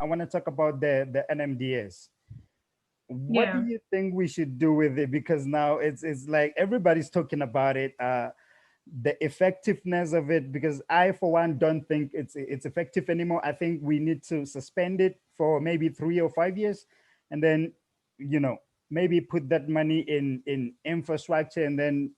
I want to talk about the NMDS. What do Yeah. you think we should do with it? Because now it's like everybody's talking about it. The effectiveness of it, because I for one don't think it's effective anymore. I think we need to suspend it for maybe 3 or 5 years, and then maybe put that money in infrastructure, and then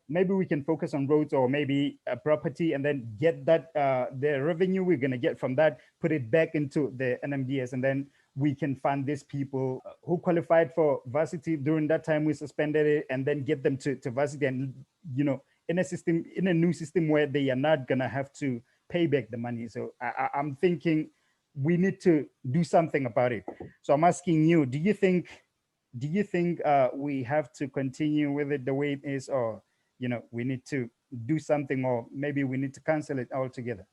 maybe we can focus on roads or maybe a property, and then get that the revenue we're going to get from that, put it back into the NMDS, and then we can fund these people who qualified for varsity during that time we suspended it, and then get them to varsity, and in a system, in a new system where they are not going to have to pay back the money. So I'm thinking we need to do something about it. So I'm asking you, do you think we have to continue with it the way it is, or we need to do something, or maybe we need to cancel it altogether?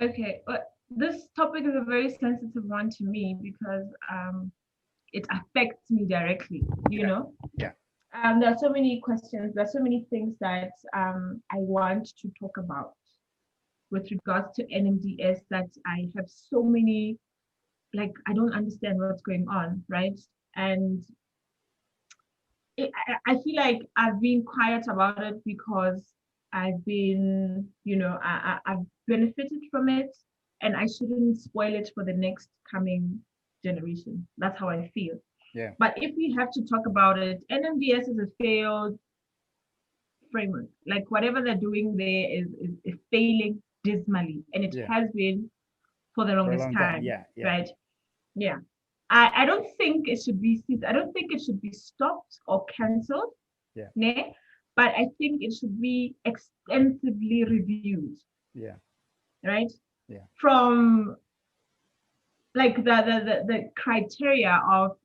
Okay. But this topic is a very sensitive one to me because it affects me directly, you Yeah, know. yeah, There are so many questions, there are so many things that I want to talk about with regards to NMDS, that I have so many, like, I don't understand what's going on, right? And I feel like I've been quiet about it because I've been, I've benefited from it, and I shouldn't spoil it for the next coming generation. That's how I feel. yeah, But if we have to talk about it, NMDS is a failed framework. Like whatever they're doing there is failing dismally, and it yeah, has been for the for a longest long time. time, Yeah, yeah, right? Yeah. I don't think it should be I don't think it should be stopped or cancelled, yeah, né? But I think it should be extensively reviewed, yeah, right? yeah, From like the criteria of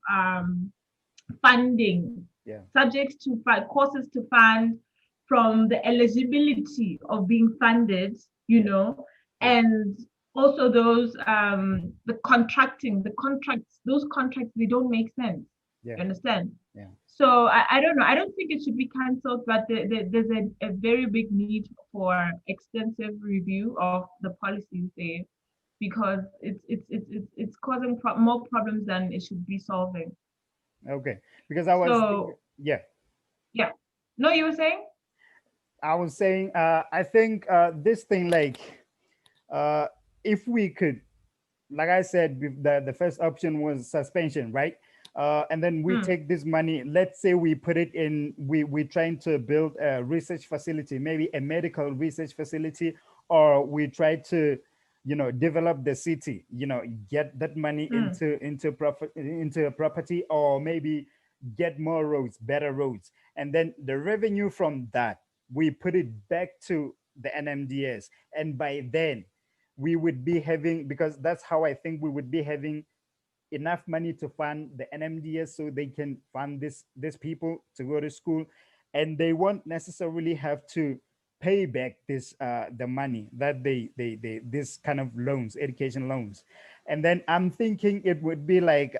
funding, yeah, subjects to fund, courses to fund, from the eligibility of being funded, yeah, yeah, and also those the contracting, the contracts, those contracts, they don't make sense. yeah, You understand? yeah. So I don't know. I don't think it should be cancelled, but there's a very big need for extensive review of the policies there, because it's causing more problems than it should be solving. Okay, because I was thinking, So yeah, yeah. No, you were saying? I was saying, I think this thing, like, uh, if we could, like I said, the first option was suspension, right? And then we Hmm. take this money. Let's say we put it in. We're trying to build a research facility, maybe a medical research facility, or we try to, develop the city. Get that money Hmm. into profit into a property, or maybe get more roads, better roads, and then the revenue from that we put it back to the NMDS, and by then we would be having, because that's how I think we would be having enough money to fund the NMDS, so they can fund this people to go to school, and they won't necessarily have to pay back this the money that they this kind of loans, education loans. And then I'm thinking it would be like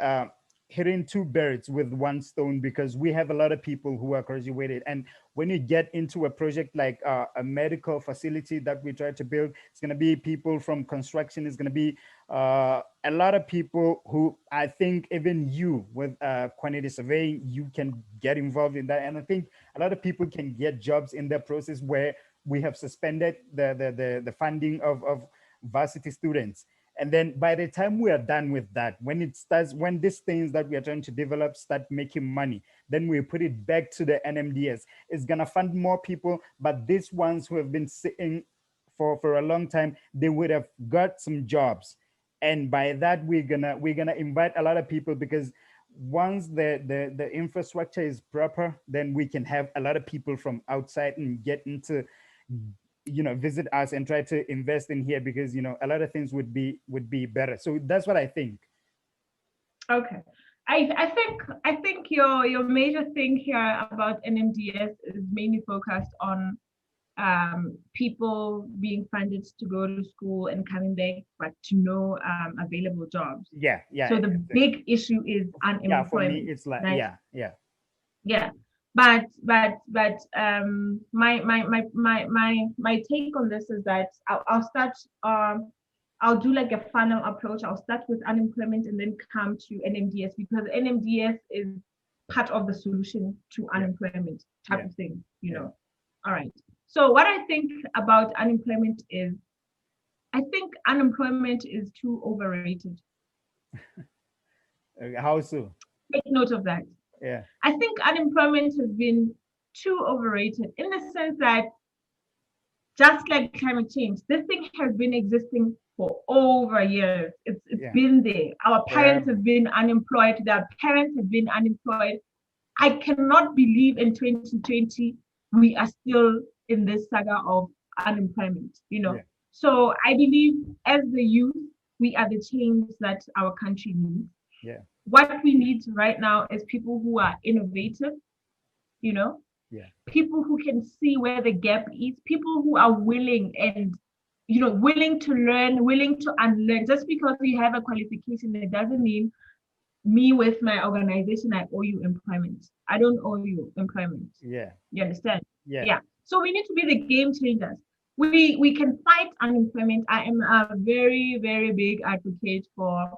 hitting two birds with one stone, because we have a lot of people who are graduated, and when you get into a project like a medical facility that we try to build, it's going to be people from construction, it's going to be a lot of people who, I think even you with quantity surveying, you can get involved in that. And I think a lot of people can get jobs in that process, where we have suspended the funding of varsity students. And then by the time we are done with that, when these things that we are trying to develop start making money, then we put it back to the NMDS. It's gonna fund more people, but these ones who have been sitting for a long time, they would have got some jobs. And by that, we're gonna invite a lot of people, because once the infrastructure is proper, then we can have a lot of people from outside and get into, visit us and try to invest in here, because a lot of things would be better. So that's what I think. Okay. I think your major thing here about NMDS is mainly focused on people being funded to go to school and coming back, but to no available jobs. Yeah, yeah, So the exactly. big issue is Yeah, for me unemployment, it's like, right? yeah, yeah, Yeah. But my take on this is that I'll start. I'll do like a funnel approach. I'll start with unemployment and then come to NMDS, because NMDS is part of the solution to Yeah. unemployment type Yeah. of thing, Yeah. All right. So what I think about unemployment is, I think unemployment is too overrated. How so? Take note of that. Yeah. I think unemployment has been too overrated, in the sense that, just like climate change, this thing has been existing for over years. It's Yeah. been there. Our parents Forever. have been unemployed. Their parents have been unemployed. I cannot believe in 2020 we are still in this saga of unemployment. Yeah. So I believe, as the youth, we are the change that our country needs. Yeah. What we need right now is people who are innovative, you know, Yeah. people who can see where the gap is, people who are willing and willing to learn, willing to unlearn. Just because you have a qualification, it doesn't mean me with my organization I owe you employment. I don't owe you employment. Yeah. You understand? Yeah. Yeah. So we need to be the game changers. We can fight unemployment. I am a very, very big advocate for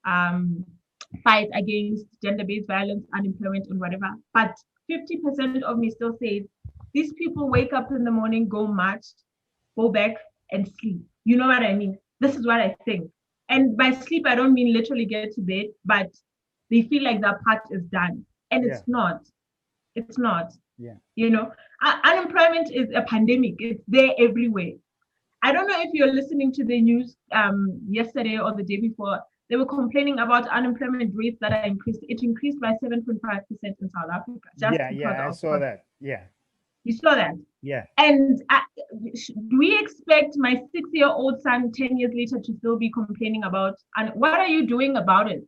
um fight against gender-based violence, unemployment, and whatever. But 50% of me still says these people wake up in the morning, go march, go back and sleep. You know what I mean? This is what I think. And by sleep, I don't mean literally get to bed, but they feel like their part is done. And Yeah. it's not. It's not. Yeah. You know, unemployment is a pandemic. It's there everywhere. I don't know if you're listening to the news yesterday or the day before. They were complaining about unemployment rates that are increased. It increased by 7.5% in South Africa just Yeah. because Yeah. I of saw COVID. that. Yeah. You saw that. Yeah. And do we expect my 6-year-old son 10 years later to still be complaining about, and what are you doing about it?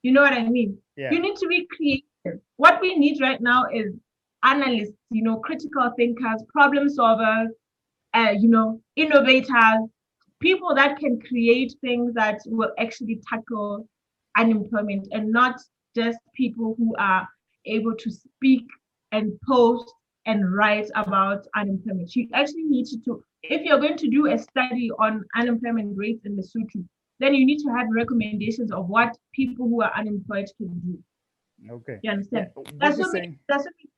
You know what I mean? Yeah. You need to be creative. What we need right now is analysts, critical thinkers, problem solvers, innovators, people that can create things that will actually tackle unemployment, and not just people who are able to speak and post and write about unemployment. You actually need to, if you're going to do a study on unemployment rates in Lesotho, then you need to have recommendations of what people who are unemployed can do. Okay. You Yeah. understand? What That's you're what we, saying? that's what we,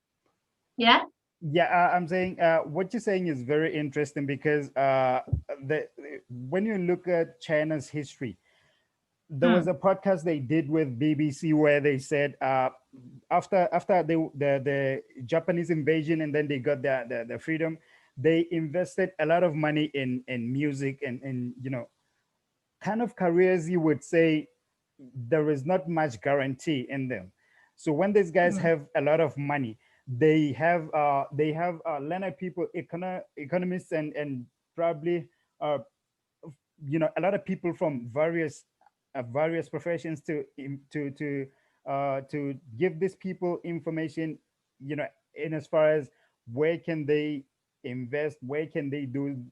yeah. Yeah, I'm saying what you're saying is very interesting because the when you look at China's history, there was Hmm. a podcast they did with BBC where they said after the Japanese invasion and then they got the freedom, they invested a lot of money in music and kind of careers you would say there is not much guarantee in them. So when these guys Hmm. have a lot of money, they have learned people, economists and probably uh, a lot of people from various professions to give these people information, in as far as where can they invest, where can they do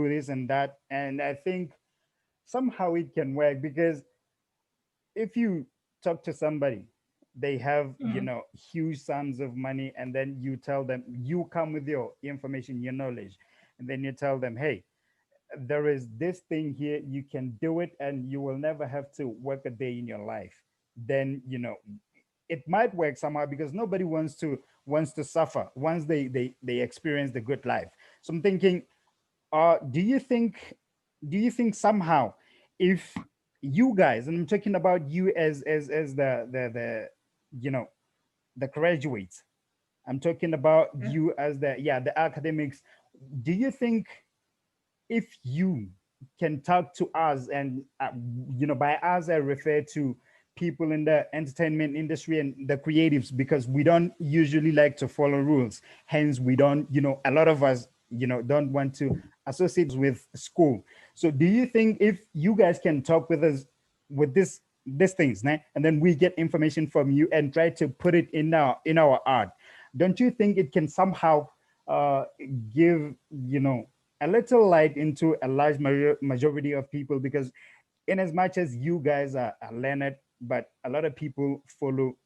this and that. And I think somehow it can work because if you talk to somebody, they have Hmm. huge sums of money, and then you tell them, you come with your information, your knowledge, and then you tell them, hey, there is this thing here, you can do it and you will never have to work a day in your life. Then it might work somehow because nobody wants to suffer once they experience the good life. So I'm thinking, do you think somehow, if you guys, and I'm talking about you as the you know the graduates, I'm talking about Yeah. you as the academics, do you think if you can talk to us, and by us I refer to people in the entertainment industry and the creatives, because we don't usually like to follow rules, hence we don't, a lot of us don't want to associate with school. So do you think if you guys can talk with us with these things, né? And then we get information from you and try to put it in our art, don't you think it can somehow uh, give a little light into a large majority of people? Because in as much as you guys are learned, but a lot of people follow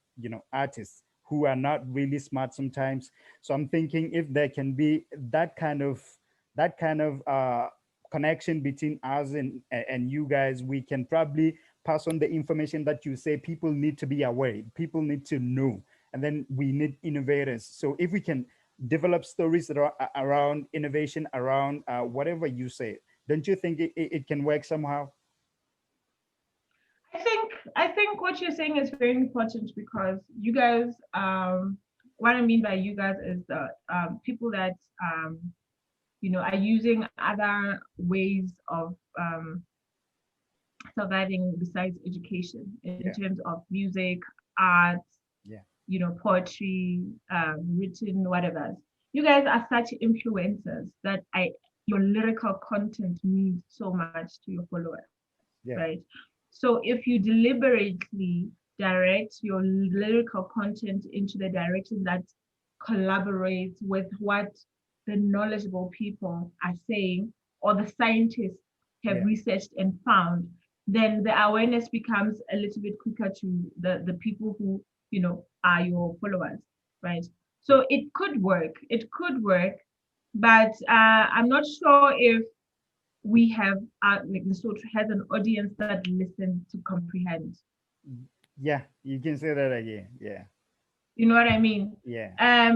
artists who are not really smart sometimes. So I'm thinking if there can be that kind of connection between us and you guys, we can probably pass on the information that you say people need to be aware, people need to know, and then we need innovators. So if we can develop stories that are around innovation, around whatever you say, don't you think it can work somehow? I think what you're saying is very important because you guys, what I mean by you guys is the people that are using other ways of surviving besides education in Yeah, terms of music, art, yeah, poetry, written, whatever. You guys are such influencers that your lyrical content means so much to your followers, yeah, right? So if you deliberately direct your lyrical content into the direction that collaborates with what the knowledgeable people are saying or the scientists have yeah, researched and found, then the awareness becomes a little bit quicker to the people who are your followers, right? yeah. So it could work, but I'm not sure if we have like the sort has an audience that listens to comprehend. Yeah, you can say that again. Yeah, You know what I mean? yeah,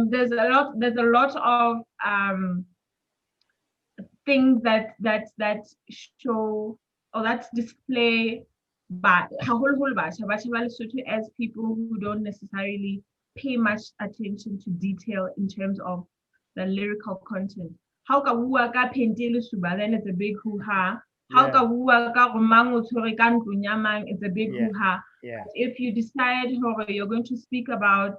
There's a lot of things that show or that display but as people who don't necessarily pay much attention to detail in terms of the lyrical content. How ka bua ka Phentile Suba, then it's a big hoo-ha. How yeah, ka bua ka gore mang o tshwere ka ntlong ya mang, it's a big yeah, hoo-ha. yeah, But if you decide you're going to speak about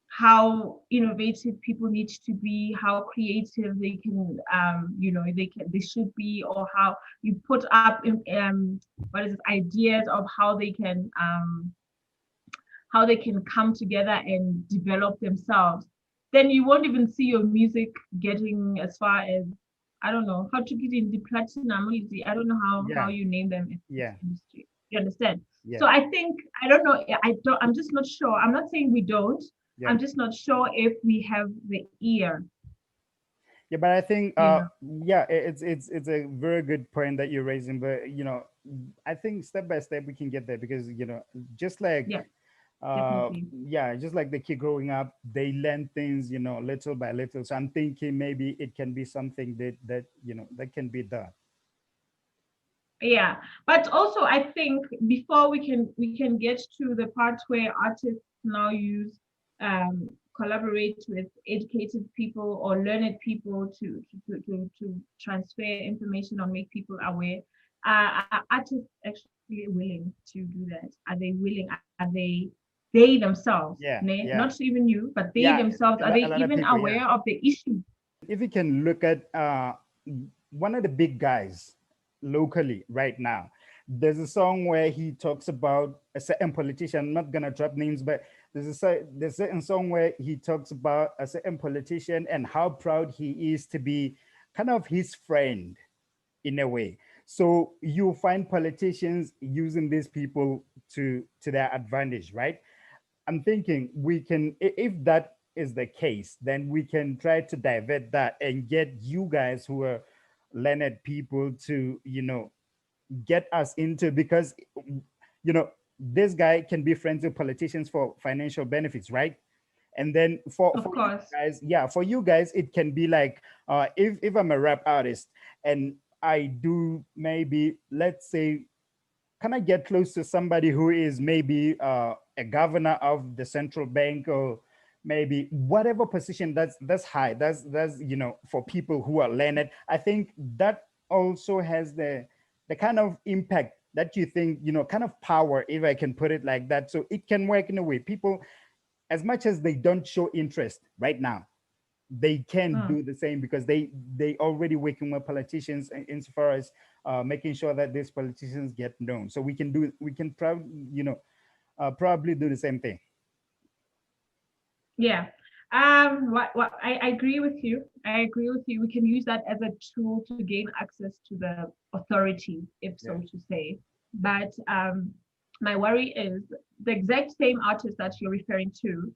how innovative people need to be, how creative they can, they should be, or how you put up what is it, ideas of how they can come together and develop themselves, then you won't even see your music getting as far as, I don't know how to get in the platinum. I don't know how yeah, you name them in this yeah, industry. You understand? So yeah, I think, I don't know. I'm just not sure. I'm not saying we don't. yeah. I'm just not sure if we have the ear. Yeah, but I think You know. yeah, it's a very good point that you're raising. But I think step by step we can get there, because just like Yeah, definitely. yeah, just like the kid growing up, they learn things little by little. So I'm thinking maybe it can be something that can be done. Yeah, but also I think before we can get to the part where artists now use collaborate with educated people or learned people to transfer information or make people aware. Are artists actually willing to do that? Are they willing? Are they themselves, Yeah, yeah, not even you, but they yeah. themselves, are A they lot of even people, yeah. aware of the issue? If you can look at one of the big guys locally right now, there's a song where he talks about a certain politician. I'm not gonna drop names, but there's a certain song where he talks about a certain politician and how proud he is to be kind of his friend in a way. So you find politicians using these people to their advantage, right? I'm thinking we can, if that is the case, then we can try to divert that and get you guys who are learned people to, get us into, because, you know, this guy can be friends with politicians for financial benefits, right? And then for Of you course. guys, yeah, for you guys, it can be like, if I'm a rap artist and I do maybe, let's say, can I get close to somebody who is maybe a governor of the central bank, or maybe whatever position that's high, that's for people who are learned. I think that also has the kind of impact that you think, kind of power, if I can put it like that. So it can work in a way. People, as much as they don't show interest right now, they can Mm. do the same, because they already working with politicians insofar as making sure that these politicians get known. So we can probably do the same thing. Yeah. What I agree with you. I agree with you. We can use that as a tool to gain access to the authority, if so Yeah, to say. But my worry is the exact same artist that you're referring to.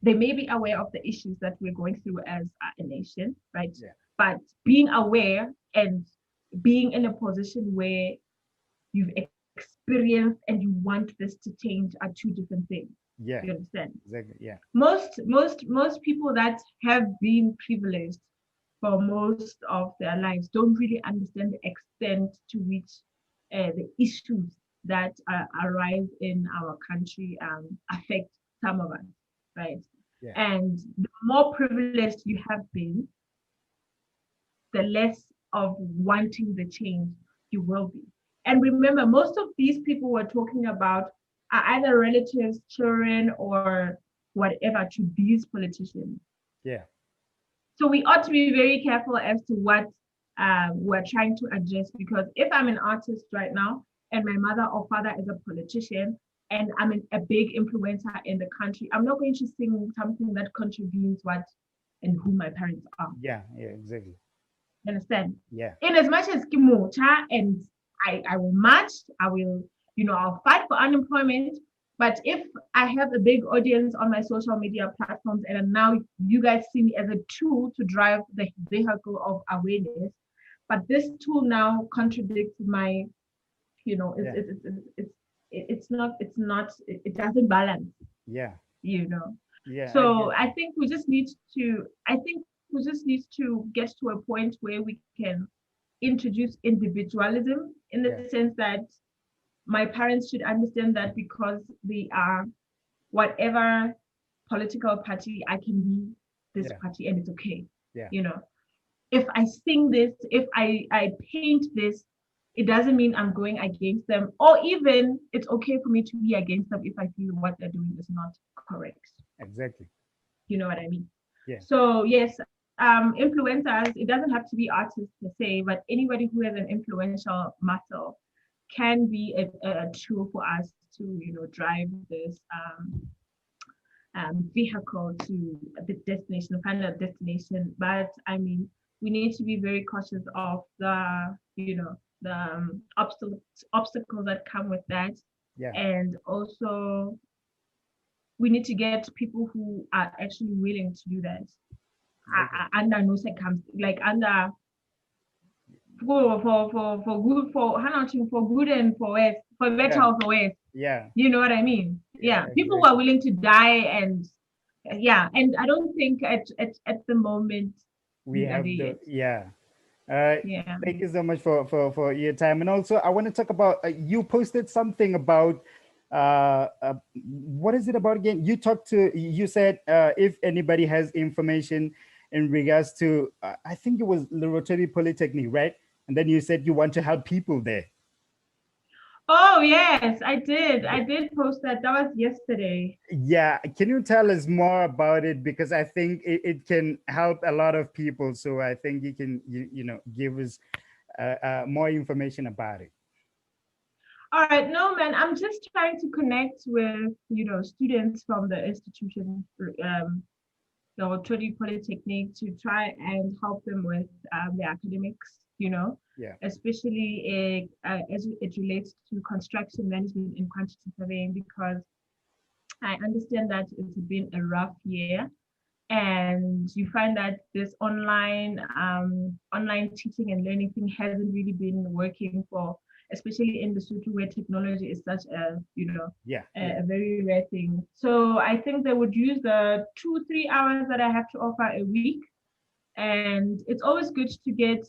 They may be aware of the issues that we're going through as a nation, right? yeah, But being aware and being in a position where you've experienced and you want this to change are two different things. Yeah, You understand? exactly. Yeah, Most people that have been privileged for most of their lives don't really understand the extent to which the issues that arise in our country affect some of us, right? yeah, And the more privileged you have been, the less of wanting the change you will be. And remember, most of these people we're talking about are either relatives, children, or whatever to these politicians. yeah, So we ought to be very careful as to what we're trying to address. Because if I'm an artist right now and my mother or father is a politician and I'm a big influencer in the country, I'm not going to sing something that contravenes what and who my parents are. yeah, yeah, exactly. You understand? Yeah, In as much as Kimocha and I will march, I will, I'll fight for unemployment. But if I have a big audience on my social media platforms and now you guys see me as a tool to drive the vehicle of awareness, but this tool now contradicts my, yeah, it doesn't balance, yeah, you know. yeah. I So get I think we just need to get to a point where we can introduce individualism in the yeah, sense that my parents should understand that because they are whatever political party, I can be this yeah, party and it's okay. yeah, You know, if I sing this, if I paint this, it doesn't mean I'm going against them, or even it's okay for me to be against them if I feel what they're doing is not correct. exactly. You know what I mean? Yeah, So yes, influencers, it doesn't have to be artists per se, but anybody who has an influential muscle can be a tool for us to, drive this vehicle to the destination, find a destination. But I mean, we need to be very cautious of the obstacles that come with that, yeah, and also we need to get people who are actually willing to do that okay. under no circumstance, like under for good for how for good and for worse, for better Yeah, or for worse. yeah, You know what I mean? yeah, Yeah, people who are exactly. willing to die and yeah, and I don't think at the moment We we are have there the yet. yeah. Uh, Yeah. Thank you so much for your time. And also, I want to talk about you posted something about what is it about again? You said if anybody has information in regards to I think it was the Rotary Polytechnic, right? And then you said you want to help people there. Oh yes, I did. I Yeah. did post that. That was yesterday. Yeah, can you tell us more about it? Because I think it can help a lot of people. So I think you can, give us more information about it. All right, no man, I'm just trying to connect with students from the institution, the Trinity Polytechnic, to try and help them with their academics, Yeah, especially as it relates to construction management and quantity surveying, because I understand that it's been a rough year, and you find that this online teaching and learning thing hasn't really been working for, especially in the Lesotho where technology is such a yeah, yeah, a very rare thing. So I think they would use the 2-3 hours that I have to offer a week, and it's always good to get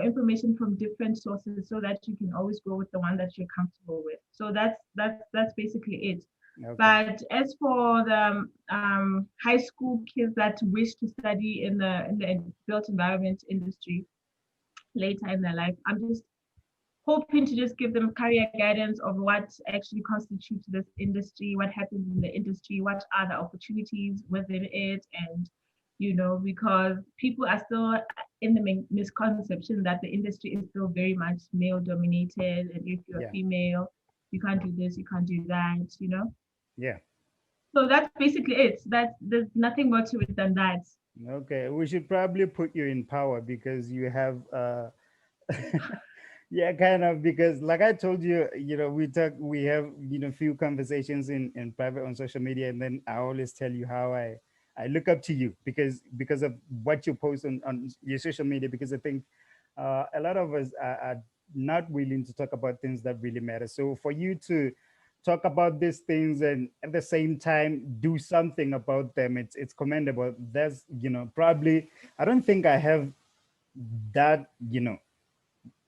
information from different sources so that you can always go with the one that you're comfortable with. So that's basically it. okay, But as for the high school kids that wish to study in the built environment industry later in their life, I'm just hoping to just give them career guidance of what actually constitutes this industry, what happens in the industry, what are the opportunities within it, and because people are still in the misconception that the industry is still very much male dominated, and if you're yeah, female, you can't do this, you can't do that. yeah, So that's basically it. There's nothing more to it than that. okay. We should probably put you in power because you have yeah, kind of, because like I told you, we have, few conversations in private on social media, and then I always tell you how I look up to you because of what you post on your social media, because I think a lot of us are not willing to talk about things that really matter. So for you to talk about these things and at the same time do something about them, it's commendable. That's, probably, I don't think I have that,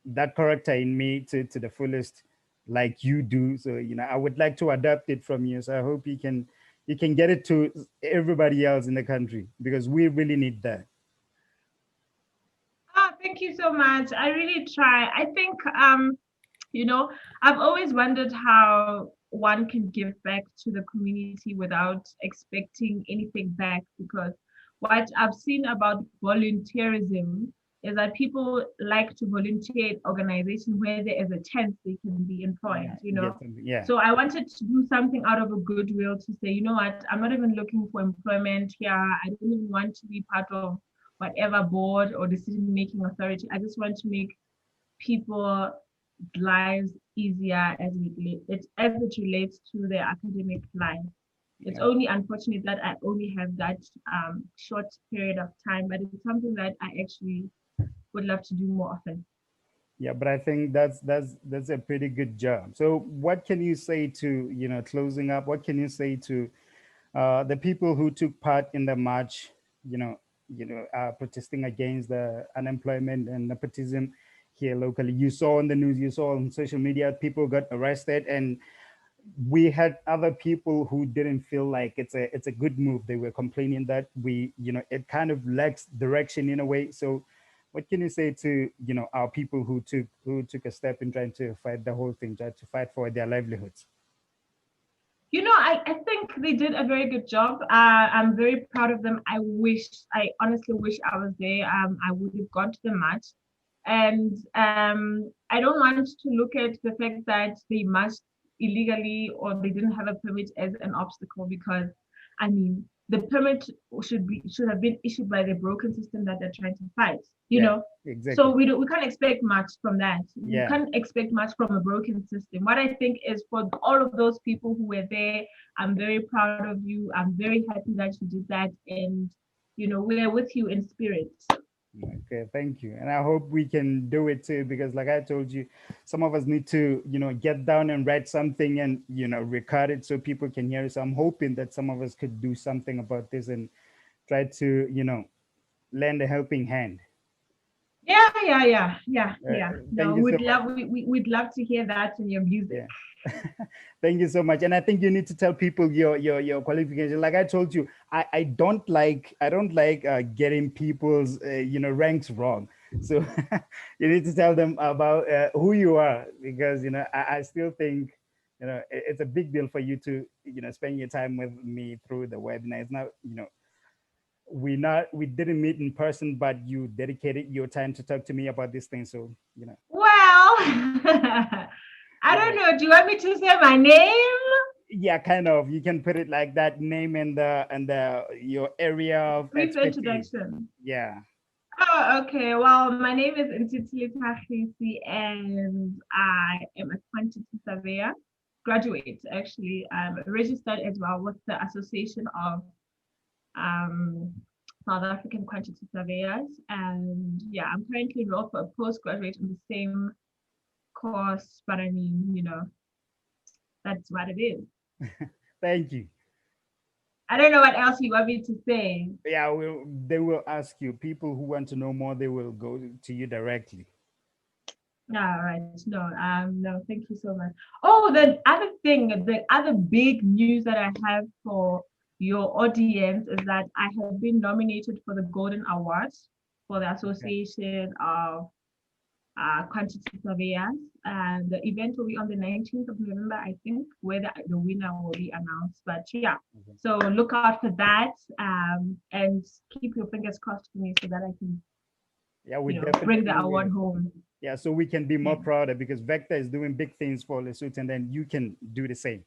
that character in me to the fullest like you do. So, I would like to adapt it from you. So I hope you can get it to everybody else in the country because we really need that. Oh, thank you so much. I really try. I think you know, I've always wondered how one can give back to the community without expecting anything back, because what I've seen about volunteerism is that people like to volunteer at organizations where there is a chance they can be employed, Yeah, you get know. something. Yeah, So I wanted to do something out of a goodwill to say, you know what, I'm not even looking for employment here. I don't even want to be part of whatever board or decision making authority. I just want to make people lives easier as it relates to their academic life. It's yeah, only unfortunate that I only have that short period of time, but it's something that I actually would love to do more often. yeah. But I think that's a pretty good job. So what can you say to, closing up? What can you say to the people who took part in the march, protesting against the unemployment and nepotism here locally? You saw on the news, you saw on social media, people got arrested, and we had other people who didn't feel like it's a good move. They were complaining that it kind of lacks direction in a way. So what can you say to, our people who took a step in trying to fight the whole thing, try to fight for their livelihoods? I think they did a very good job. I'm very proud of them. I honestly wish I was there. I would have gone to the match. And I don't want to look at the fact that they must illegally or they didn't have a permit as an obstacle, because I mean the permit should have been issued by the broken system that they're trying to fight, you Yeah, know. So exactly. we can't expect much from that. We Yeah. can't expect much from a broken system. What I think is, for all of those people who were there, I'm very proud of you. I'm very happy that you did that, and we are with you in spirit. Okay, thank you. And I hope we can do it too, because like I told you, some of us need to, get down and write something and, record it so people can hear it. So I'm hoping that some of us could do something about this and try to, lend a helping hand. Yeah. No, Thank you so much. we'd love to hear that in your music. Yeah. Thank you so much. And I think you need to tell people your qualification. Like I told you, I don't like getting people's ranks wrong. So you need to tell them about who you are, because I still think it's a big deal for you to spend your time with me through the webinar. It's not we didn't meet in person, but you dedicated your time to talk to me about this thing. So Well, I don't yeah. know. Do you want me to say my name? Yeah, kind of. You can put it like that, name and the your area of Brief expertise. introduction. Yeah. Oh, okay. Well, my name is Nthethele Thakhisi, and I am a quantity surveyor. Graduate, actually. I'm registered as well with the Association of um, South African Quantity Surveyors. And yeah, I'm currently enrolled for a postgraduate in the same course, but I mean, that's what it is. Thank you. I don't know what else you want me to say. Yeah, they will ask you. People who want to know more, they will go to you directly. All right. No, thank you so much. Oh, the other big news that I have for your audience is that I have been nominated for the Golden Awards for the Okay. Association of Quantity Surveyors. And the event will be on the 19th of November, I think, where the winner will be announced. But yeah, Okay. so look out for that, and keep your fingers crossed for me so that I can, Yeah, we bring definitely the award will. home. Yeah, so we can be Yeah. more prouder because Vector is doing big things for Lesotho, and then you can do the same.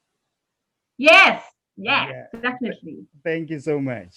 Yes, yes, Yeah. definitely. Thank you so much.